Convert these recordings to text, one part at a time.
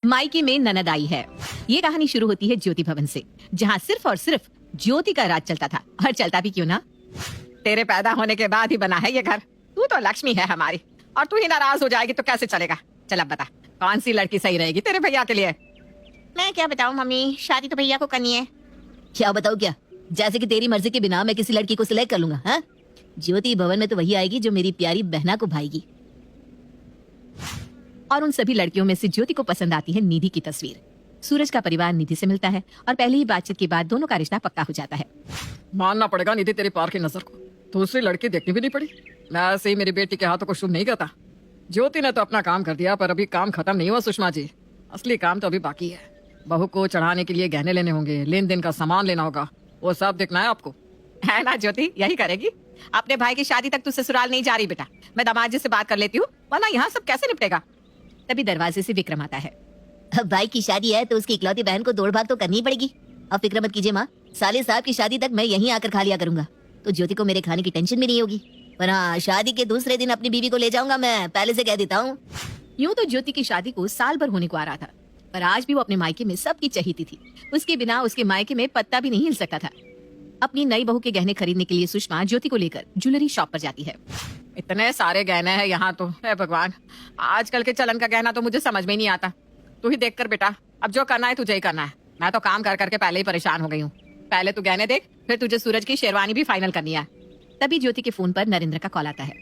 मायके में ननद आई है। ये कहानी शुरू होती है ज्योति भवन से, जहाँ सिर्फ और सिर्फ ज्योति का राज चलता था, और चलता भी क्यों ना। तेरे पैदा होने के बाद ही बना है ये घर। तू तो लक्ष्मी है हमारी, और तू ही नाराज हो जाएगी तो कैसे चलेगा। चल अब बता, कौन सी लड़की सही रहेगी तेरे भैया के लिए। मैं क्या बताऊं मम्मी, शादी तो भैया को करनी है। क्या बताऊं क्या? जैसे कि तेरी मर्जी के बिना मैं किसी लड़की को सिलेक्ट कर लूंगा। हाँ, ज्योति भवन में तो वही आएगी जो मेरी प्यारी बहना को भाएगी। और उन सभी लड़कियों में से ज्योति को पसंद आती है निधि की तस्वीर। सूरज का परिवार निधि से मिलता है और पहले ही बातचीत के बाद दोनों का रिश्ता पक्का हो जाता है। मानना पड़ेगा निधि, तेरी पार की नजर को दूसरी लड़की देखनी भी नहीं पड़ी। मैं ऐसे ही मेरी बेटी के हाथों को शुभ नहीं करता। ज्योति ने तो अपना काम कर दिया, पर अभी काम खत्म नहीं हुआ सुषमा जी। असली काम तो अभी बाकी है। बहू को चढ़ाने के लिए गहने लेने होंगे, लेन देन का सामान लेना होगा, वो सब देखना है आपको। है ना ज्योति, यही करेगी। अपने भाई की शादी तक तू ससुराल नहीं जा रही बेटा। मैं दामाद जी से बात कर लेती हूँ, वरना यहाँ सब कैसे निपटेगा। तभी दरवाजे से विक्रम आता है। अब भाई की शादी है तो उसकी इकलौती बहन को दौड़ भाग तो करनी ही पड़ेगी। अब फिक्र मत कीजिए माँ, साले साहब की शादी तक मैं यहीं आकर खा लिया करूंगा, तो ज्योति को मेरे खाने की टेंशन भी नहीं होगी। पर हाँ, शादी के दूसरे दिन अपनी बीवी को ले जाऊंगा, मैं पहले से कह देता हूँ। यूं तो ज्योति की शादी को साल भर होने को आ रहा था, पर आज भी वो अपने मायके में सबकी चहीती थी। उसके बिना उसके मायके में पत्ता भी नहीं हिल सकता था। अपनी नई बहू के गहने खरीदने के लिए सुषमा ज्योति को लेकर ज्वेलरी शॉप पर जाती है। इतने सारे गहने हैं यहाँ तो, है भगवान। आजकल के चलन का गहना तो मुझे समझ में ही नहीं आता। तू ही देख कर बेटा, अब जो करना है तुझे ही करना है। मैं तो काम कर करके पहले ही परेशान हो गई हूँ। पहले तू गहने देख, फिर तुझे सूरज की शेरवानी भी फाइनल करनी है। तभी ज्योति के फोन पर नरेंद्र का कॉल आता है।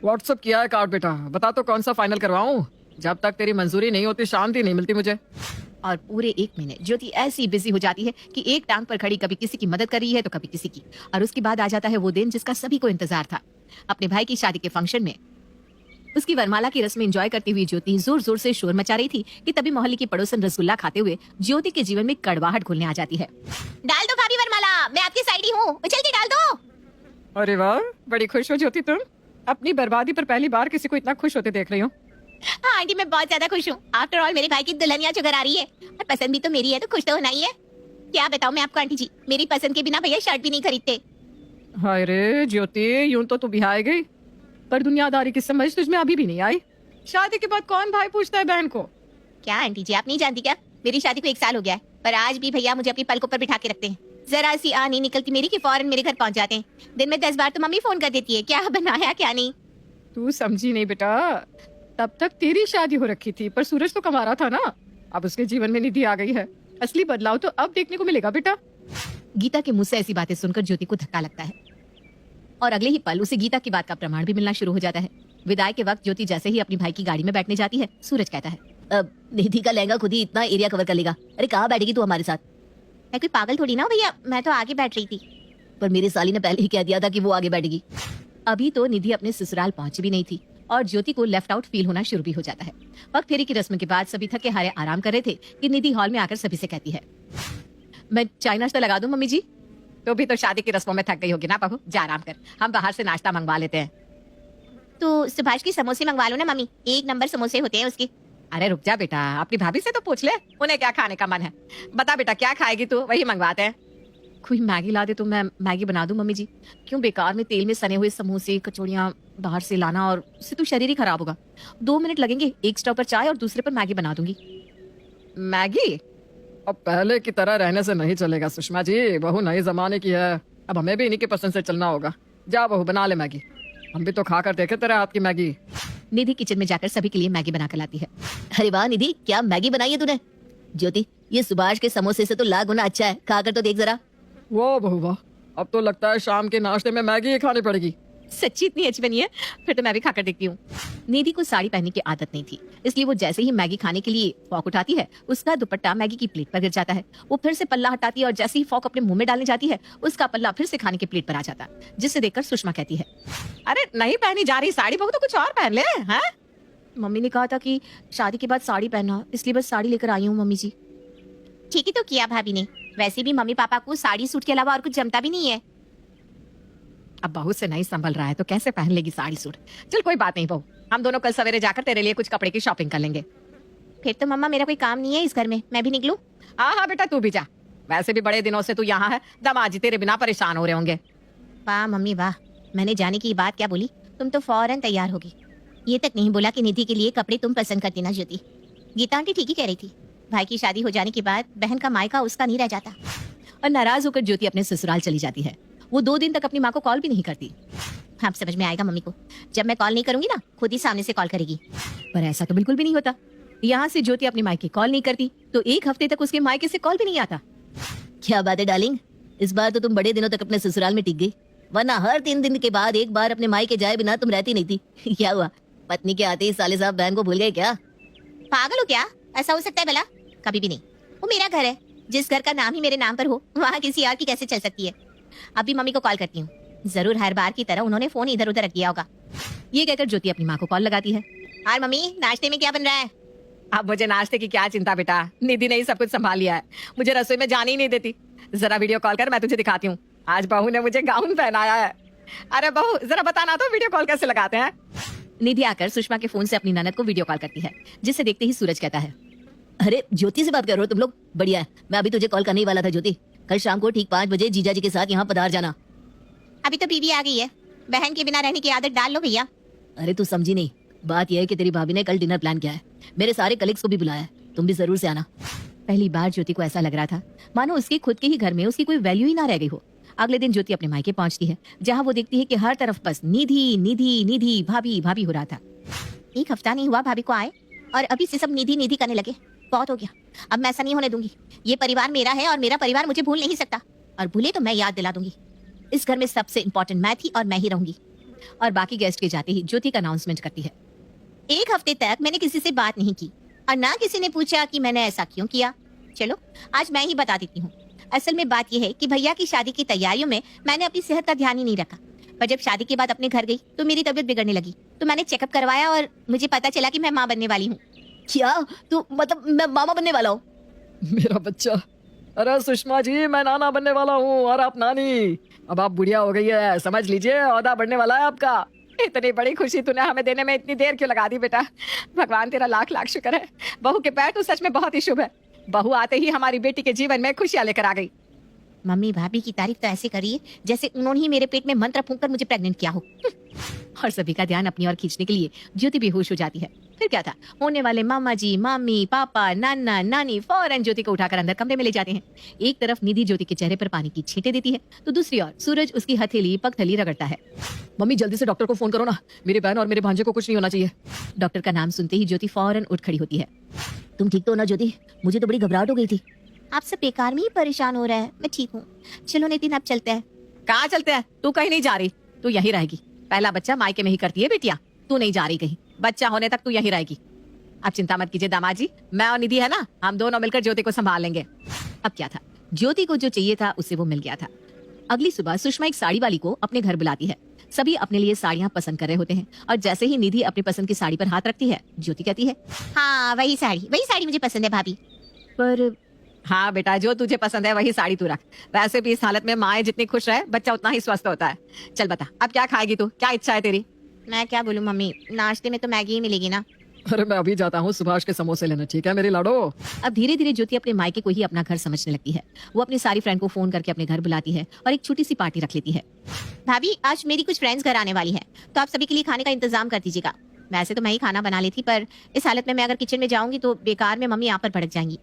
व्हाट्सअप किया है कार्ड बेटा, बता तो कौन सा फाइनल करवाऊं। जब तक तेरी मंजूरी नहीं होती शांति नहीं मिलती मुझे। और पूरे 1 महीने ज्योति ऐसी बिजी हो जाती है कि एक टांग पर खड़ी कभी किसी की मदद कर रही है तो कभी किसी की। और उसके बाद आ जाता है वो दिन जिसका सभी को इंतजार था। अपने भाई की शादी के फंक्शन में उसकी वरमाला की रस्म एंजॉय करती हुई ज्योति जोर जोर से शोर मचा रही थी कि तभी मोहल्ले की पड़ोसन रसगुल्ला खाते हुए ज्योति के जीवन में कड़वाहट घुलने आ जाती है। डाल दो भाभी वरमाला, मैं आपकी साइड ही हूँ, उछल के डाल दो। अरे वाह, बड़ी खुश हो ज्योति तुम। अपनी बर्बादी पर पहली बार किसी को इतना खुश होते देख रही हूँ। हाँ आंटी, मैं बहुत ज्यादा खुश हूँ। आफ्टर ऑल मेरे भाई की दुल्हनिया जो घर आ रही है, और पसंद भी तो मेरी है, तो खुश तो होना ही है। क्या बताऊँ मैं आपको आंटी जी, मेरी पसंद के बिना भैया शर्ट भी नहीं खरीदते। हाय रे ज्योति, यूं तो तू बिहाई गई, पर दुनियादारी की समझ तुझमें अभी भी नहीं आई। शादी के बाद कौन भाई पूछता है बहन को। क्या आंटी जी, आप नहीं जानती क्या? मेरी शादी को 1 साल हो गया है, पर आज भी भैया मुझे अपनी पलकों पर बिठा के रखते हैं। जरा सी आ नहीं निकलती मेरी कि फौरन मेरे घर पहुंच जाते हैं। दिन में 10 बार तो मम्मी फोन कर देती है, क्या बनाया क्या नहीं। तू समझी नहीं बेटा, तब तक तेरी शादी हो रखी थी, पर सूरज तो कमा रहा था ना। अब उसके जीवन में निधि आ गई है, असली बदलाव तो अब देखने को मिलेगा बेटा। गीता के मुंह से ऐसी बातें सुनकर ज्योति को धक्का लगता है, और अगले ही पल उसे गीता की बात का प्रमाण भी मिलना शुरू हो जाता है। विदाई के वक्त ज्योति जैसे ही अपनी भाई की गाड़ी में बैठने जाती है, सूरज कहता है, अब निधि का लहंगा खुद ही इतना एरिया कवर कर लेगा। अरे कहाँ बैठेगी तू हमारे साथ? मैं कोई पागल थोड़ी ना हूँ भैया, मैं तो आगे बैठ रही थी। पर मेरी साली ने पहले ही कह दिया था कि वो आगे बैठेगी। अभी तो निधि अपने ससुराल पहुंची भी नहीं थी और ज्योति को लेफ्ट आउट फील होना शुरू भी हो जाता है। वक्त फेरी की रस्म के बाद सभी थके हारे आराम कर रहे थे कि निधि हॉल में आकर सभी से कहती है, मैं चाय नाश्ता लगा दूं मम्मी जी। तो भी तो शादी की रस्मों में थक गई होगी ना बहू, जा आराम कर, हम बाहर से नाश्ता मंगवा लेते हैं। तो सुभाष की समोसे मंगवा लो ना मम्मी, 1 नंबर समोसे होते हैं उसके। अरे रुक जा बेटा, अपनी भाभी से तो पूछ ले, उन्हें क्या खाने का मन है। बता बेटा क्या खाएगी तू, वही मंगवाते हैं। कोई मैगी ला दे तो मैं मैगी बना दूं मम्मी जी। क्यों बेकार में तेल में सने हुए समोसे कचौड़ियां बाहर से लाना, और उससे तो शरीर ही खराब होगा। 2 मिनट लगेंगे, एक स्टोव पर चाय और दूसरे पर मैगी बना दूंगी। मैगी अब पहले की तरह रहने से नहीं चलेगा सुषमा जी, बहू नए जमाने की है। अब हमें भी इन्हीं के पसंद से चलना होगा। जा बहू बना ले मैगी, हम भी तो खा कर देखे तेरे हाथ की मैगी। निधि किचन में जाकर सभी के लिए मैगी बनाकर लाती है। अरे वाह निधि, क्या मैगी बनाई है तूने? ज्योति, ये सुभाष के समोसे से तो लाख गुना अच्छा है, खाकर तो देख जरा। वाह बहू वाह, अब तो लगता है शाम के नाश्ते में मैगी ही खानी पड़ेगी। सच्ची इतनी अच्छी बनी है, फिर तो मैं भी खाकर देखती हूँ। निधि को साड़ी पहनने की आदत नहीं थी, इसलिए वो जैसे ही मैगी खाने के लिए फॉक उठाती है, उसका दुपट्टा मैगी की प्लेट पर गिर जाता है। वो फिर से पल्ला हटाती है और जैसे ही फॉक अपने मुंह में डालने जाती है, उसका पल्ला फिर से खाने की प्लेट पर आ जाता है, जिसे देखकर सुषमा कहती है, अरे नहीं पहनी जा रही साड़ी बहू, तो कुछ और पहन ले। हैं? मम्मी ने कहा था कि शादी के बाद साड़ी पहनना, इसलिए बस साड़ी लेकर आई हूँ मम्मी जी। ठीक ही तो किया भाभी ने, वैसे भी मम्मी पापा को साड़ी सूट के अलावा और कुछ जमता भी नहीं है। अब बहू से नहीं संभल रहा है तो कैसे पहन लेगी साड़ी सूट। चल कोई बात नहीं बहू, हम दोनों कल सवेरे जाकर तेरे लिए कुछ कपड़े की शॉपिंग कर लेंगे। फिर तो मम्मा मेरा कोई काम नहीं है इस घर में, मैं भी निकलूं? हाँ हाँ बेटा तू भी जा, वैसे भी बड़े दिनों से तू यहाँ है, दामाद जी तेरे बिना परेशान हो रहे होंगे। वाह मम्मी वाह, मैंने जाने की बात क्या बोली, तुम तो फौरन तैयार होगी। ये तक नहीं बोला कि निधि के लिए कपड़े तुम पसंद करती ना ज्योति। गीता आंटी ठीक ही कह रही थी। भाई की शादी हो जाने के बाद बहन का मायका उसका नहीं रह जाता। और नाराज होकर ज्योति अपने ससुराल चली जाती है। वो 2 दिन तक अपनी माँ को कॉल भी नहीं करती। अब समझ में आएगा मम्मी को, जब मैं कॉल नहीं करूंगी ना खुद ही सामने से कॉल करेगी। पर ऐसा तो बिल्कुल भी नहीं होता। यहाँ से ज्योति अपने मायके कॉल नहीं करती तो 1 हफ्ते तक उसके मायके से कॉल भी नहीं आता। क्या बात है डार्लिंग, इस बार तो तुम बड़े दिनों तक अपने ससुराल में टिक गई, वरना हर 3 दिन के बाद एक बार अपने मायके जाए बिना तुम रहती नहीं थी। क्या हुआ, पत्नी के आते ही साले साहब बहन को भूल गए क्या? पागल हो क्या? ऐसा हो सकता है भला? कभी भी नहीं। वो मेरा घर है, जिस घर का नाम ही मेरे नाम पर हो वहाँ किसी और की कैसे चल सकती है। अभी मम्मी को कॉल करती हूँ, जरूर हर बार की तरह उन्होंने फोन इधर उधर रख दिया होगा। ये कहकर ज्योति अपनी माँ को कॉल लगाती है। और मम्मी नाश्ते में क्या बन रहा है? अब मुझे नाश्ते की क्या चिंता बेटा, निधि ने ही सब कुछ संभाल लिया है। मुझे रसोई में जाने ही नहीं देती। जरा वीडियो कॉल कर, मैं तुझे दिखाती हूँ। आज बहू ने मुझे गाउन पहनाया है। अरे बहू जरा बताना तो वीडियो कॉल कैसे लगाते हैं। निधि आकर सुषमा के फोन से अपनी ननद को वीडियो कॉल करती है, जिसे देखते ही सूरज कहता है, अरे ज्योति से बात कर रहे हो तुम लोग? बढ़िया है, मैं अभी तुझे कॉल करने ही वाला था ज्योति। कल शाम को ठीक 5 बजे जीजा जी के साथ यहाँ पधार जाना। अभी तो बीवी आ गई है, बहन के बिना रहने की आदत डाल लो भैया। अरे तू समझी नहीं, बात यह है कि तेरी भाभी ने कल डिनर प्लान किया है, मेरे सारे कलीग्स को भी बुलाया है, तुम भी जरूर से आना। पहली बार ज्योति को ऐसा लग रहा था मानो उसके खुद के ही घर में उसकी कोई वैल्यू ही ना रह गई हो। अगले दिन ज्योति अपने मायके पहुंचती है, जहां वो देखती है कि हर तरफ बस निधि निधि निधि भाभी भाभी हो रहा था। 1 हफ्ता नहीं हुआ भाभी को आए और अभी से सब निधि निधि करने लगे। बहुत हो गया, अब मैं ऐसा नहीं होने दूंगी। ये परिवार मेरा है और मेरा परिवार मुझे भूल नहीं सकता, और भूले तो मैं याद दिला दूंगी। इस घर में सबसे इम्पोर्टेंट मैं थी और मैं ही रहूंगी। और बाकी गेस्ट के जाते ही ज्योति का अनाउंसमेंट करती है। 1 हफ्ते तक मैंने किसी से बात नहीं की और ना किसी ने पूछा कि मैंने ऐसा क्यों किया। चलो आज मैं ही बता देती हूँ। असल में बात यह है कि भैया की शादी की तैयारियों में मैंने अपनी सेहत का ध्यान ही नहीं रखा। पर जब शादी के बाद अपने घर गई तो मेरी तबीयत बिगड़ने लगी, तो मैंने चेकअप करवाया और मुझे पता चला कि मैं माँ बनने वाली हूँ। क्या तू मतलब मैं मामा बनने वाला हूँ? मेरा बच्चा, अरे सुषमा जी मैं नाना बनने वाला हूँ और आप नानी। अब आप बुढ़िया हो गई है, समझ लीजिए ओहदा बढ़ने वाला है आपका। इतनी बड़ी खुशी तूने हमें देने में इतनी देर क्यों लगा दी बेटा? भगवान तेरा लाख लाख शुक्र है। बहू के पैर तो सच में बहुत ही शुभ है। बहू आते ही हमारी बेटी के जीवन में खुशियां लेकर आ गई। मम्मी भाभी की तारीफ तो ऐसे करिए जैसे उन्होंने ही मेरे पेट में मंत्र फूंककर मुझे प्रेग्नेंट किया हो। और सभी का ध्यान अपनी ओर खींचने के लिए ज्योति बेहोश हो जाती है। फिर क्या था, होने वाले मामा जी मामी पापा नाना नानी फौरन ज्योति को उठाकर अंदर कमरे में ले जाते हैं। एक तरफ निधि ज्योति के चेहरे पर पानी की छींटे देती है तो दूसरी ओर सूरज उसकी हथेली पगथली रगड़ता है। मम्मी जल्दी से डॉक्टर को फोन करो ना, मेरी बहन और मेरे भांजे को कुछ नहीं होना चाहिए। डॉक्टर का नाम सुनते ही ज्योति फौरन उठ खड़ी होती है। तुम ठीक तो हो ना ज्योति? मुझे तो बड़ी घबराहट हो गई थी। आप सब बेकार में ही परेशान हो रहा है, मैं ठीक हूँ। चलो नितिन अब चलते हैं। कहाँ चलते हैं? तू कहीं नहीं जा रही, तू यहीं रहेगी। पहला बच्चा मायके में ही करती है बेटिया, तू नहीं जा रही कहीं। बच्चा होने तक तू यहीं रहेगी। अब चिंता मत कीजिए दामाद जी, मैं और निधि है ना, हम दोनों मिलकर ज्योति को संभाल लेंगे। अब क्या था, ज्योति को जो चाहिए था उसे वो मिल गया था। अगली सुबह सुषमा एक साड़ी वाली को अपने घर बुलाती है। सभी अपने लिए साड़ियां पसंद कर रहे होते हैं और जैसे ही निधि अपनी पसंद की साड़ी पर हाथ रखती है, ज्योति कहती है, हाँ वही साड़ी मुझे पसंद है भाभी। पर हाँ बेटा, जो तुझे पसंद है वही साड़ी तू रख। वैसे भी इस हालत में माँ जितनी खुश रहे बच्चा उतना ही स्वस्थ होता है। चल बता अब क्या खाएगी तू, क्या इच्छा है तेरी? मैं क्या बोलूं मम्मी, नाश्ते में तो मैगी ही मिलेगी ना। अरे मैं अभी जाता हूँ सुभाष के समोसे लेने, ठीक है मेरी लाडो? अब धीरे धीरे ज्योति अपने मायके को ही अपना घर समझने लगती है। वो अपनी सारी फ्रेंड को फोन करके अपने घर बुलाती है और एक छोटी सी पार्टी रख लेती है। भाभी आज मेरी कुछ फ्रेंड्स घर आने वाली है, तो आप सभी के लिए खाने का इंतजाम कर दीजिएगा। वैसे तो मैं ही खाना बना ली थी, पर इस हालत में मैं अगर किचन में जाऊंगी तो बेकार में मम्मी यहाँ पर भड़क जाएंगी।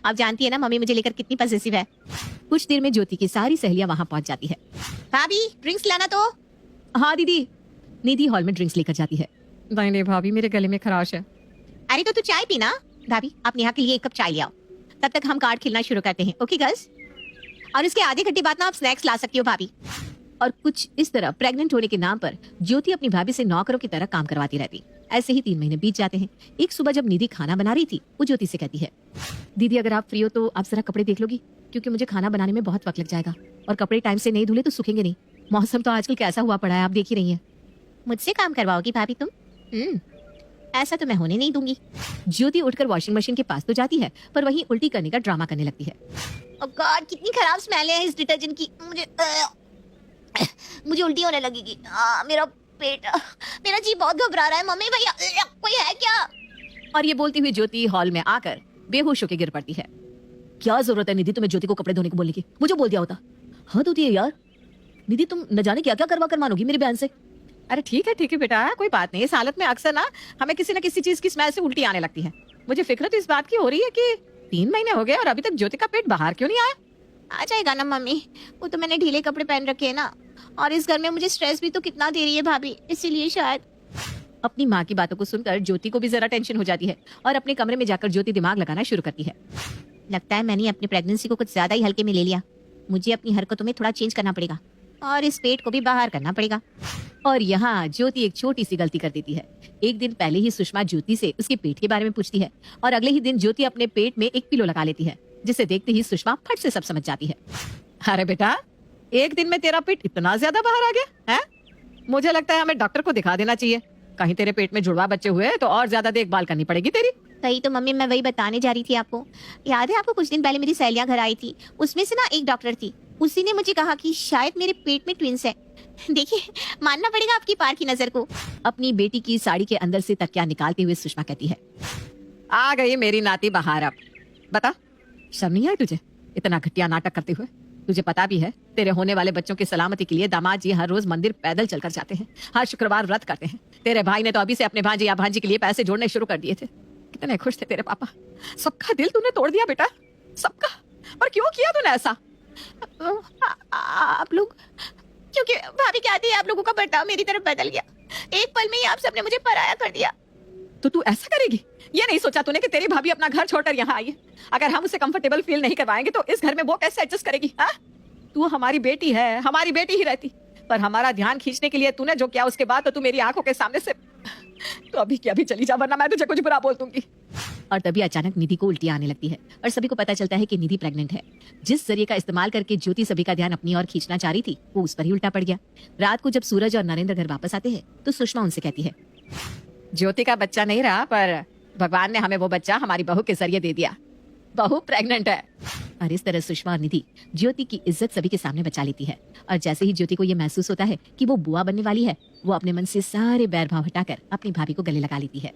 आप जानती है ना मम्मी मुझे लेकर कितनी पॉसेसिव है। कुछ देर में ज्योति की सारी सहेलियां वहां पहुंच जाती है। भाभी ड्रिंक्स लाना तो। हाँ दीदी। निधि हॉल में ड्रिंक्स लेकर जाती है। नहीं नहीं भाभी, मेरे गले में खराश है। अरे तो तू चाय पीना। भाभी आप नेहा के लिए 1 कप चाय ले आओ, तब तक हम कार्ड खेलना शुरू करते हैं। Okay girls? और इसके आधे घंटे बाद ना आप स्नैक्स ला सकती हो भाभी। और कुछ इस तरह प्रेग्नेंट होने के नाम पर ज्योति अपनी भाभी से नौकरों की तरह काम करवाती रहती। ऐसे ही 3 महीने बीत जाते हैं। एक सुबह जब निधि खाना बना रही थी, वो ज्योति से कहती है, दीदी अगर आप फ्री हो तो आप जरा कपड़े देख लोगी, क्योंकि मुझे खाना बनाने में बहुत वक्त लग जाएगा और कपड़े टाइम से नहीं धुले तो सूखेंगे नहीं। मौसम तो आजकल कैसा हुआ पड़ा है, आप देख ही रही हैं। मुझससे काम करवाओगी भाभी तुम? ऐसा तो मैं होने नहीं दूंगी। ज्योति उठकर वॉशिंग मशीन के पास तो जाती है, पर वहीं उल्टी करने का ड्रामा करने लगती है। ओह गॉड कितनी खराब स्मेल है इस डिटर्जेंट की। मुझे उल्टी होने लगेगी। मेरा पेट, मेरा जी बहुत घबरा रहा है। मम्मी भैया कोई है क्या? और ये बोलती हुई ज्योति हॉल में आकर बेहोश होकर गिर पड़ती है। क्या जरूरत है निधि तुम्हें ज्योति को कपड़े धोने को बोलने की? मुझे बोल दिया होता। हद होती है यार। निधि तुम न जाने क्या क्या करवा कर मानोगी मेरी बहन से। अरे ठीक है बेटा, कोई बात नहीं। इस हालत में अक्सर ना हमें किसी न किसी चीज की स्मेल से उल्टी आने लगती है। मुझे फिक्र तो इस बात की हो रही है कि 3 महीने हो गए और अभी तक ज्योति का पेट बाहर क्यों नहीं आया? आ जाएगा ना मम्मी, वो तो मैंने ढीले कपड़े पहन रखे हैं ना, और इस घर में मुझे स्ट्रेस भी तो कितना दे रही है भाभी, इसीलिए शायद। अपनी माँ की बातों को सुनकर ज्योति को भी जरा टेंशन हो जाती है और अपने कमरे में जाकर ज्योति दिमाग लगाना शुरू करती है। लगता है मैंने अपनी प्रेगनेंसी को कुछ ज्यादा ही हल्के में ले लिया। मुझे अपनी हरकतों में थोड़ा चेंज करना पड़ेगा और इस पेट को भी बाहर करना पड़ेगा। और यहाँ ज्योति एक छोटी सी गलती कर देती है। एक दिन पहले ही सुषमा ज्योति से उसके पेट के बारे में पूछती है और अगले ही दिन ज्योति अपने पेट में एक पिलो लगा लेती है, जिसे देखते ही सुषमा फट से सब समझ जाती है। अरे बेटा, एक दिन में तेरा पेट इतना ज्यादा बाहर आ गया है? मुझे लगता है हमें डॉक्टर को दिखा देना चाहिए। कहीं तेरे पेट में जुड़वा बच्चे हुए तो और ज्यादा देखभाल करनी पड़ेगी तेरी। सही तो मम्मी, मैं वही बताने जा रही थी आपको। याद है आपको कुछ दिन पहले मेरी सहेलियां घर आई थी, उसमें से ना एक डॉक्टर थी, उसी ने मुझे कहा कि शायद मेरे पेट में ट्विंस है। देखिए, मानना पड़ेगा आपकी पार की नजर को। अपनी बेटी की साड़ी के अंदर से तकिया निकालते हुए सुषमा कहती है, आ गई मेरी नाती बाहर। अब बता, शर्म नहीं आई तुझे इतना घटिया नाटक करते हुए? तुझे पता भी है तेरे होने वाले बच्चों की सलामती के लिए दामाद जी हर रोज मंदिर पैदल चलकर जाते हैं, हर शुक्रवार व्रत करते हैं। तेरे भाई ने तो अभी से अपने भांजे या भांजी के लिए पैसे जोड़ने शुरू कर दिए थे। कितने खुश थे तेरे पापा। सबका दिल तूने तोड़ दिया बेटा, सबका। पर क्यों किया तूने ऐसा? आप लोग, क्योंकि भाभी कहती है आप लोगों का बर्ताव मेरी तरफ बदल गया। एक पल में ही आप सबने मुझे पराया कर दिया। तो तू ऐसा करेगी? ये नहीं सोचा तूने कि तेरी भाभी अपना घर छोड़कर यहाँ आई है? अगर हम उसे कंफर्टेबल फील नहीं करवाएंगे तो इस घर में वो कैसे एडजस्ट करेगी? हाँ, तू हमारी बेटी है, हमारी बेटी ही रहती। पर हमारा ध्यान खींचने के लिए तूने जो किया उसके बाद तो तू मेरी आंखों के सामने से तो अभी की अभी चली जा, वरना मैं तुझे कुछ बुरा बोल दूंगी। और तभी अचानक निधि को उल्टियां आने लगती है और सभी को पता चलता है कि निधि प्रेग्नेंट है। जिस जरिए का इस्तेमाल करके ज्योति सभी का ध्यान अपनी ओर खींचना चाह रही थी, वो उस पर ही उल्टा पड़ गया। रात को जब सूरज और नरेंद्र घर वापस आते हैं तो सुषमा उनसे कहती है, ज्योति का बच्चा नहीं रहा, पर भगवान ने हमें वो बच्चा हमारी बहू के जरिए दे दिया। बहू प्रेग्नेंट है। और इस तरह सुषमा और निधि ज्योति की इज्जत सभी के सामने बचा लेती है। और जैसे ही ज्योति को ये महसूस होता है कि वो बुआ बनने वाली है, वो अपने मन से सारे बैर भाव हटाकर अपनी भाभी को गले लगा लेती है।